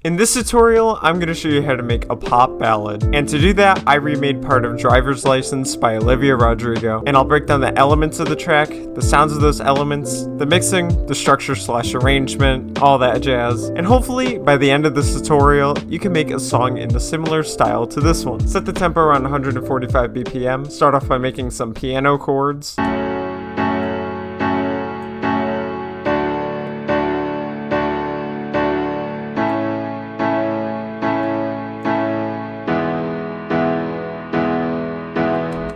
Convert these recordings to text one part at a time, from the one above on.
In this tutorial, I'm going to show you how to make a pop ballad. And to do that, I remade part of Driver's License by Olivia Rodrigo. And I'll break down the elements of the track, the sounds of those elements, the mixing, the structure/arrangement, all that jazz. And hopefully, by the end of this tutorial, you can make a song in a similar style to this one. Set the tempo around 145 BPM. Start off by making some piano chords.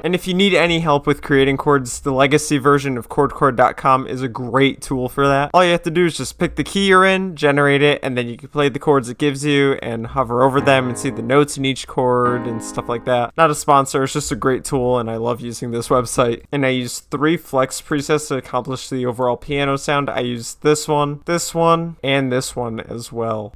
And if you need any help with creating chords, the legacy version of chordchord.com is a great tool for that. All you have to do is just pick the key you're in, generate it, and then you can play the chords it gives you and hover over them and see the notes in each chord and stuff like that. Not a sponsor, it's just a great tool, and I love using this website. And I use 3 flex presets to accomplish the overall piano sound. I use this one, and this one as well.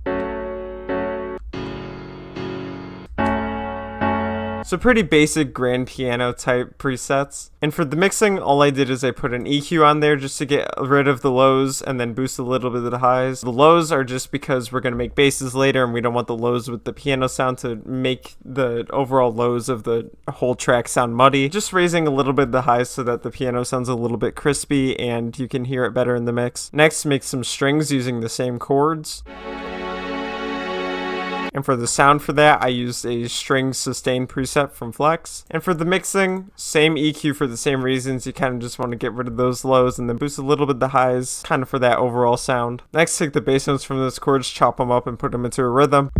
So pretty basic grand piano type presets. And for the mixing, all I did is I put an EQ on there just to get rid of the lows and then boost a little bit of the highs. The lows are just because we're going to make basses later and we don't want the lows with the piano sound to make the overall lows of the whole track sound muddy. Just raising a little bit of the highs so that the piano sounds a little bit crispy and you can hear it better in the mix. Next, make some strings using the same chords. And for the sound for that, I used a string sustain preset from Flex. And for the mixing, same EQ for the same reasons. You kind of just want to get rid of those lows and then boost a little bit the highs, kind of for that overall sound. Next, take the bass notes from those chords, chop them up, and put them into a rhythm.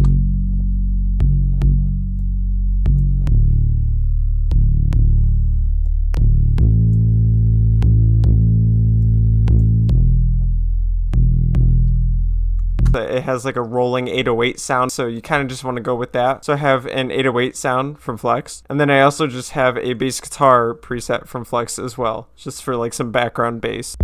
It has like a rolling 808 sound, so you kind of just want to go with that. So I have an 808 sound from Flex, and then I also just have a bass guitar preset from Flex as well, just for like some background bass.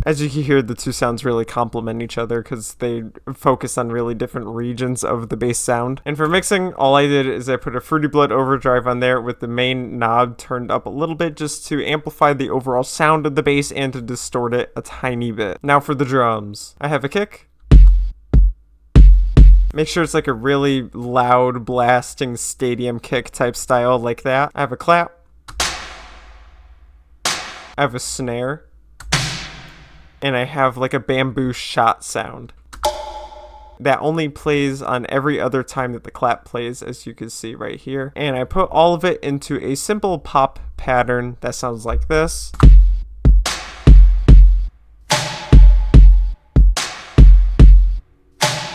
As you can hear, the two sounds really complement each other because they focus on really different regions of the bass sound. And for mixing, all I did is I put a Fruity Blood overdrive on there with the main knob turned up a little bit just to amplify the overall sound of the bass and to distort it a tiny bit. Now for the drums. I have a kick. Make sure it's like a really loud, blasting stadium kick type style like that. I have a clap. I have a snare. And I have like a bamboo shot sound that only plays on every other time that the clap plays, as you can see right here. And I put all of it into a simple pop pattern that sounds like this.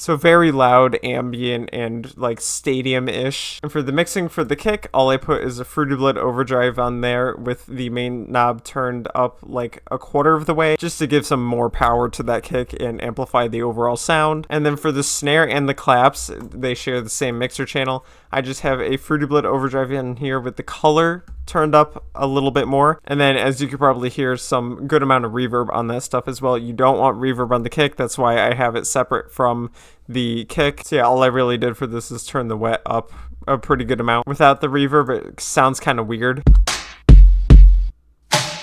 So very loud, ambient, and like stadium-ish. And for the mixing for the kick, all I put is a Fruity Blood overdrive on there with the main knob turned up like a quarter of the way, just to give some more power to that kick and amplify the overall sound. And then for the snare and the claps, they share the same mixer channel. I just have a Fruity Blood overdrive in here with the color turned up a little bit more, and then as you could probably hear, some good amount of reverb on that stuff as well. You don't want reverb on the kick, that's why I have it separate from the kick. So yeah, all I really did for this is turn the wet up a pretty good amount. Without the reverb, it sounds kind of weird,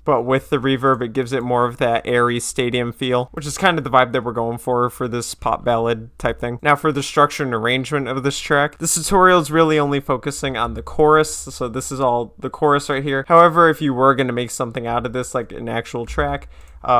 but with the reverb, it gives it more of that airy stadium feel, which is kind of the vibe that we're going for this pop ballad type thing. Now for the structure and arrangement of this track, this tutorial is really only focusing on the chorus, so this is all the chorus right here. However, if you were going to make something out of this, like an actual track,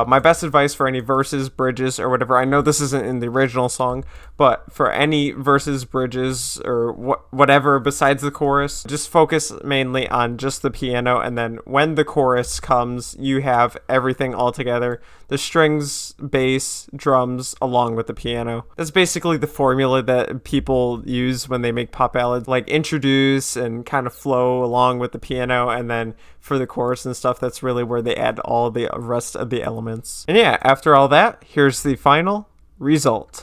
my best advice for any verses, bridges, or whatever, I know this isn't in the original song, but for any verses, bridges, or whatever besides the chorus, just focus mainly on just the piano, and then when the chorus comes, you have everything all together. The strings, bass, drums, along with the piano. That's basically the formula that people use when they make pop ballads, like introduce and kind of flow along with the piano, and then for the chorus and stuff, that's really where they add all the rest of the elements. And yeah, after all that, here's the final result.